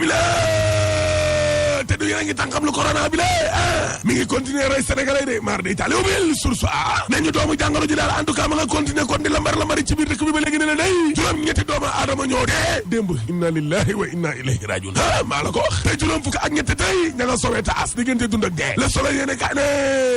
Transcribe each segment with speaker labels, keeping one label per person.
Speaker 1: bi la te du yéen a ngi tànkam lu corona bi la mi ngi continuer rey sénégalais de mar day taali ubil source nañu doomu jàngoro ji daal en tout cas ma nga continuer kon di lambar lambari ci biir dëkk bi ba léegi ne la day juróom ñetti doomu aadama ñoo dee démb inna lillahi wa inna ilayhi rajiun maa la ko wax te juróom fukk ak ñetti tey ña nga sowe taas diggante dund ak dee le soleil yéene kaa ne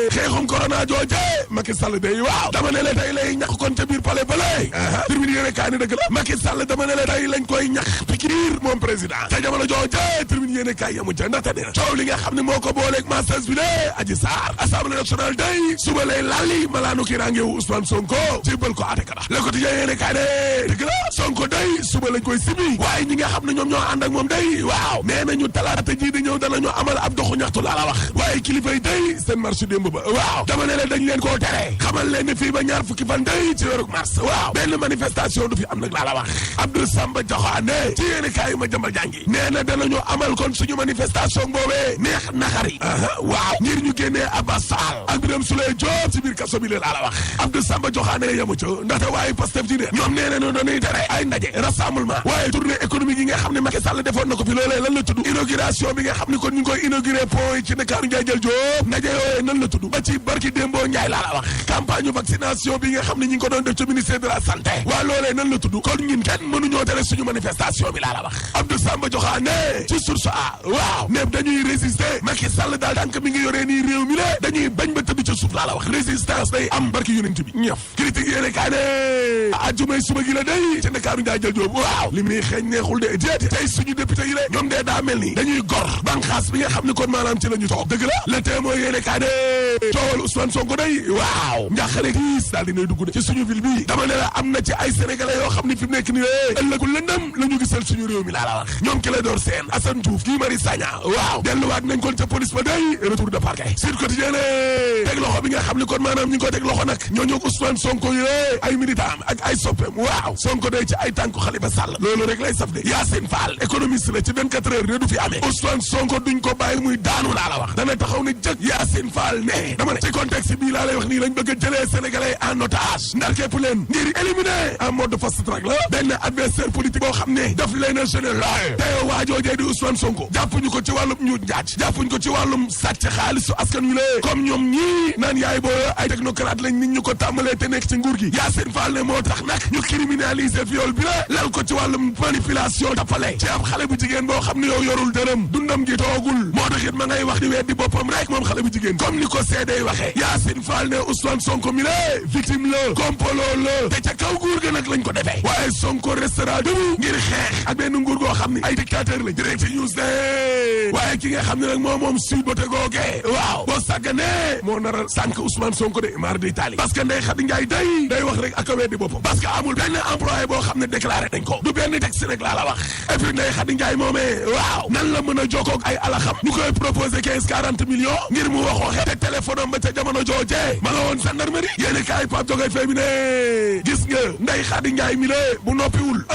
Speaker 1: xeexum corona jooje Macky Sall day waaw dama ne la tey lay ñax kon ca biir palais balay termine yéene kaa ne dëgg la Macky Sall dama ne la tey lañ koy ñax pikiir moom président te jamono jooje termine yéene kaa yamu ca ndaxte ne coow li nga xam ne moo ko booleeg massage bi de Adji Sarr assemblée nationale day suba lay lalli malaanu kirange wu Ousmane Sonko jébbal ko ate kala le quotidien yéene kaa ne dëgg la Sonko day suba lañ koy sibi waaye ñi nga xam ne ñoom ñoo ànd ak moom day waaw nee nañu talaata ji di ñëw danañu amal ab doxu ñaxtu laa la wax waaye kilifa yi day seen marche démb ba waaw dama ne leen dañ leen koo tere xamal leen ne fii ba ñaar fukki fan day ci weeru mars waaw benn manifestation du fi am nag laa la wax Abdou Samba Diakhane ci yéene kaay ma jambal jàngi nee na danañu amal kon suñu manifestation boobee neex naxari waaw ngir ñu génnee Abbas Fall ak Birame Souleye Diop ci biir kaso bi laa la wax Abdou Samba Diakhane yamu ca ndaxte waaye Pastef ci ne ñoom nee nañu dañuy tere ay ndaje rassemblement waaye tournée économique yi nga xam ne Macky Sall defoon na ko fi loolee lan la tudd inauguration bi nga xam ne kon ñu ngi koy inauguré pont yi ci Ndakaaru Ndiaye jël Diop ndaje yooyee nan la tudd ba ci barki Dembo Ndiaye laa la wax campagne vaccination bi nga xam ne ñi ngi ko doon def ci ministère de la santé waa loolee nan la tudd kon ñun kenn mënuñoo tere suñu manifestation bi laa la wax Abdou Samba Diakhane ci source a waaw ne dañuy résister Macky Sall daal tànk mi ngi yoree nii réew mi la dañuy bañ ba tëdd ca suuf laa la wax résistance day am barki yonent bi ñëf critique yéene kaa ne ajumay suba gi la day ci Ndakaaru Ndiaye jël Diop waaw li muy xeeñ neexul de déet tey suñu député yi la ñoom dee daa mel ni dañuy gor banqaas bi nga xam ne kon maanaam ci la ñu toog dëgg la le témoin yéene kaa ne coowal Ousmane Sonko day waaw njàqare tiis daal dinay dugg de ci suñu ville bi dama ne la am na ci ay sénégalais yoo xam ne fi mu nekk ni ëllëgu lëndëm la ñu gisal suñu réew mi laa la wax ñoom ki la door seen Assane Diouf Guy Marius Sagna waaw delluwaat nañ kon ca police ba day retour de parquet Sud Quotidien teg loxo bi nga xam ne kon maanaam ñu ngi ko teg loxo nag ñoo ñoo Ousmane Sonko yooyu ay militant ak ay soppeem waaw Sonko day ci ay tànku Khalifa Sall loolu rek lay saf de Yacine Fall économiste la ci 24 heures ne du fi amee Ousmane Sonko duñ ko bàyyi muy daanu laa la wax dana taxaw ne jëkk Yacine Fall ne dama ne ci contexte bii laa lay wax nii lañ bëgg a jëlee sénégalais en otage ndar képp leen ngir éliminer en mode fast track la benn adversaire politique boo xam ne daf leen a général te waajoojee di Ousmane Sonko jàppuñu ko ci wàllum ñu njaaj jàppuñu ko ci wàllum sàcc xaalisu askan wi lee comme ñoom ñii naan yaay boo ay technocrate lañ nit ñu ko tàmbalee te nekk ci nguur gi Yacine Fall ne moo tax nag ñu criminaliser viol bi la lal ko ci wàllum manipulation tappale ci am xale bu jigéen boo xam ne yow yorul dërëm dundam gi toogul moo tax it ma ngay wax di weddi boppam rek moom xale bu jigéen comme ni ko seedey waxee Yacine Fall ne Ousmane Sonko mi la victime la complot la te ca kaw nguur ga nag lañ ko defee waaye Sonko restera debout ngir xeex ak benn nguur goo xam ne ay dictateur lañ direct news de waaye ki nga xam ne nag moom Sud ba te googee waaw boo sàgganee moo nar a sànq Ousmane Sonko de mar di Italie parce que Ndeye Khady Ndiaye day wax rek ak a weddi boppam parce que amul benn employé boo xam ne déclaré dañ ko du benn texte rek laa la wax et puis Ndeye Khady Ndiaye moomee waaw nan la mën a jokkoog ay alaxam ñu koy proposé 15-40 millions ngir mu wax waxe te téléphone am ba ca jamono joojee ma nga woon gendarmerie yéeni kaay Pape Jogay Faye bi ne gis nga Ndeye Khady Ndiaye mi le bu noppiwul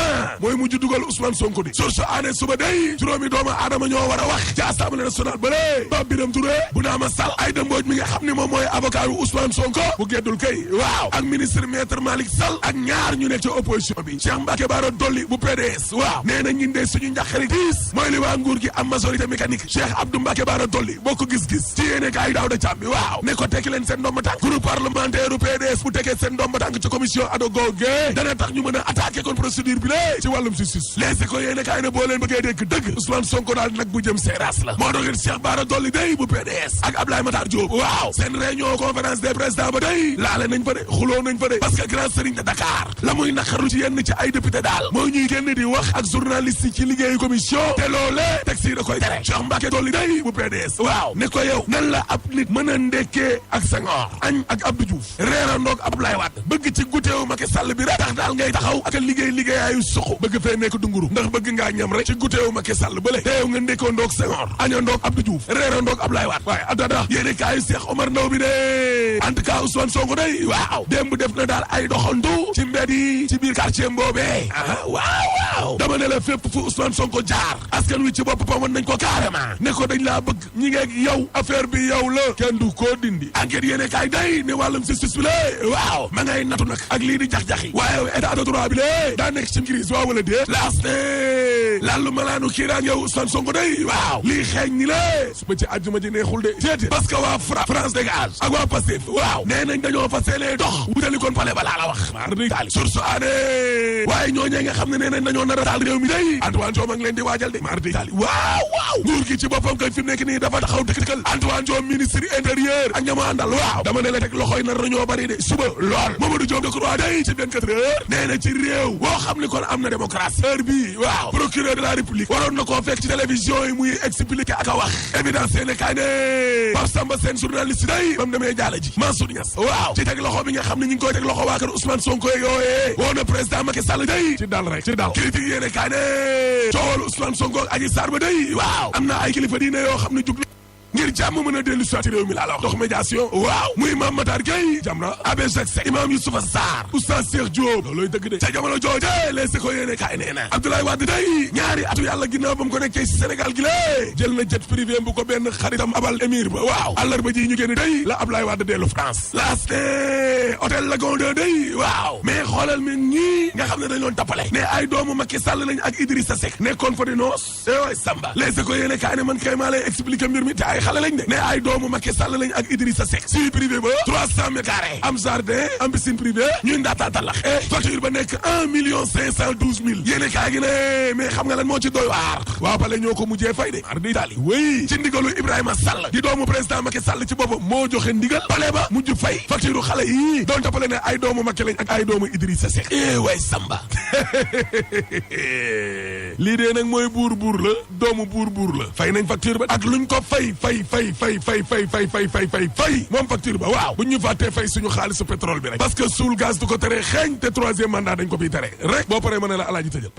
Speaker 1: mooy mujj dugal Ousmane Sonko di source année suba day juróomi doomu aadama ñoo war a wax ci assemblée nationale ba lé Pape Birame Touré bu naama Sall Aïda Mbodj mi nga xam ne moom mooy avocat yu Ousmane Sonko bu geddul kay waaw ak ministre maître Malick Sall ak ñaar ñu nekk ci opposition bi Cheikh Mbacké Bara Dolly bu PDS waaw nee na ñun de suñu njaqari tiis mooy li waa nguur gi am majorité mécanique Cheikh Abdou Mbacké Bara Dolly boo ko gis-gis ci yéene kaay Daouda Thiam bi waaw ne ko tekki leen seen ndomba tànk groupe parlementaire u PDS bu tekkee seen ndomba tànk ci commission ad hoc googee dana tax ñu mën a attaqué kon procédure bi lée ci wàllum justice les ko yéene kaay ne boo leen bëggee dégg dëgg Ousmane Sonko daal nag bu jëm seeraas la moo doxit Cheikh Bara Dolly day bu PDS ak Abdoulaye Matar Diop waaw seen réunion conférence des présidents ba day laale nañ fa de xuloo nañ fa de parce que grand serigne de Dakar la muy naqaru ci yenn ci ay député daal mooy ñuy génn di wax ak journaliste yi ci liggéeyu commission te loolee texte yi da koy tere Cheikh Mbacké Dolly day bu PDS waaw ne ko yow nan la ab nit mën a ndekkee ak Senghor añ ak Abdou Diouf reerandoog Abdoulaye Wade bëgg ci guteewu Macky Sall bi rek tax daal ngay taxaw ak liggéeyaayu suxu bëgg fee nekk dunguru ndax bëgg ngaa ñam rek ci guteewu Macky Sall bële te yow nga ndekkoondoog Senghor añandoog Abdou Diouf reerandoog Abdoulaye Wade waaye adada yéene kaayu Cheikh Omar Ndaw bi de en tout cas Ousmane Sonko day waaw démb def na daal ay doxantu ci mbedd yi ci biir quartier mboobee waaw dama ne la fépp fu Ousmane Sonko jaar askan wi ci boppam wan nañ ko carrément ne ko dañ laa bëgg ñi ngeeg yow affaire bi yow la kenn du ko dindi enquête yéene kaay day ne wàllum justice bi la waaw ma ngay natu nag ak lii di jax jax-jaxi waaye état de droit bi lée daa nekk ci crise waaw wala déet laas ne lallu malaanu kiiraan yow Ousmane Sonko day waaw lii xeeñ ni lée su ba ci àjjuma ji neexul de déedéet parce que waa France dégage ak waa Pastef waaw nee nañ dañoo fas yéene dox wutali kon pale ba laa la wax maar di taali source ané waaye ñooñee nga xam ne nee nañ dañoo nar a taal réew mi day Antoine Diome a ngi leen di waajal de maar di taali waaw nguur gi ci boppam kay fi mu nekk nii dafa taxaw dëkkal Antoine Diome ministre intérieur ak ñama àndal waaw dama ne la teg loxoy nar nañoo bari de suba lool Mamadou Diop Decroix day ci 24 heures nee na ci réew boo xam ni kon am na démocratie heure bi waaw procureur de la république waroon na koo fekk ci télévision yi muy expliquer ak a wax évidence yéene kaay ne Pape Samba Sène journaliste day ba mu demee jaala ji Mansour Niass waaw ci teg loxo bi nga xam ne ñu ngi koy teg loxo waa kër Ousmane Sonko yooyee woo na président Macky Sall day ci dal rek ci dal critique yéene kaay ne coowal Ousmane Sonko ak Adji Sarr ba day waaw am na ay kilifa diine yoo xam ne jug ngir jàmm mën a dellu soit ci réew mi laa la wax dox médiation waaw muy Mame Matar Gueye Jamra Abbé Jacques Seck Imam Youssoufa Sarr Oustaz Cheikh Diop looloy dëgg de ca jamono jooje les ko yéene kaay nee na Abdoulaye Wade day ñaari atu yàlla ginnaaw ba mu ko nekkee ci Sénégal gi lée jël na jet privé bu ko benn xaritam abal émir ba waaw àllarba ji ñu génn day la Abdoulaye Wade dellu France laas ne hôtel Lagon 2 day waaw mais xoolal mi ñii nga xam ne dañ doon tappale ne ay doomu Macky Sall lañ ak Idrissa Seck nekkoon fa di noos way Samba les ko yéene kaay ne man kay maa lay expliquer mbir mi xale lañ de ne ay doomu Macky Sall lañ ak Idrissa Seck si privé ba 300 mètres carrés am jardin am piscine privée ñuy ndaataatalax facture ba nekk 1,512,000 yéene kaa gi ne mais xam nga lan moo ci doy waar waaw bale ñoo ko mujjee fay de ar di Italie wéy ci ndigalu Ibrahima Sall di doomu président Macky Sall ci boppam moo joxe ndigal bale ba mujj fay facture xale yi doon toppale ne ay doomu Macky lañ ak ay doomu Idrissa Seck way Samba lii dee nag mooy buur la doomu buur la fay nañ facture ba ak luñ ko fay moom facture ba waaw bu ñu fàttee fay suñu xaalisu pétrole bi rek parce que suul gaz du ko tere xeeñ te troisième mandat dañ ko fiy tere rek boo paree mën ne la alaaji tëjal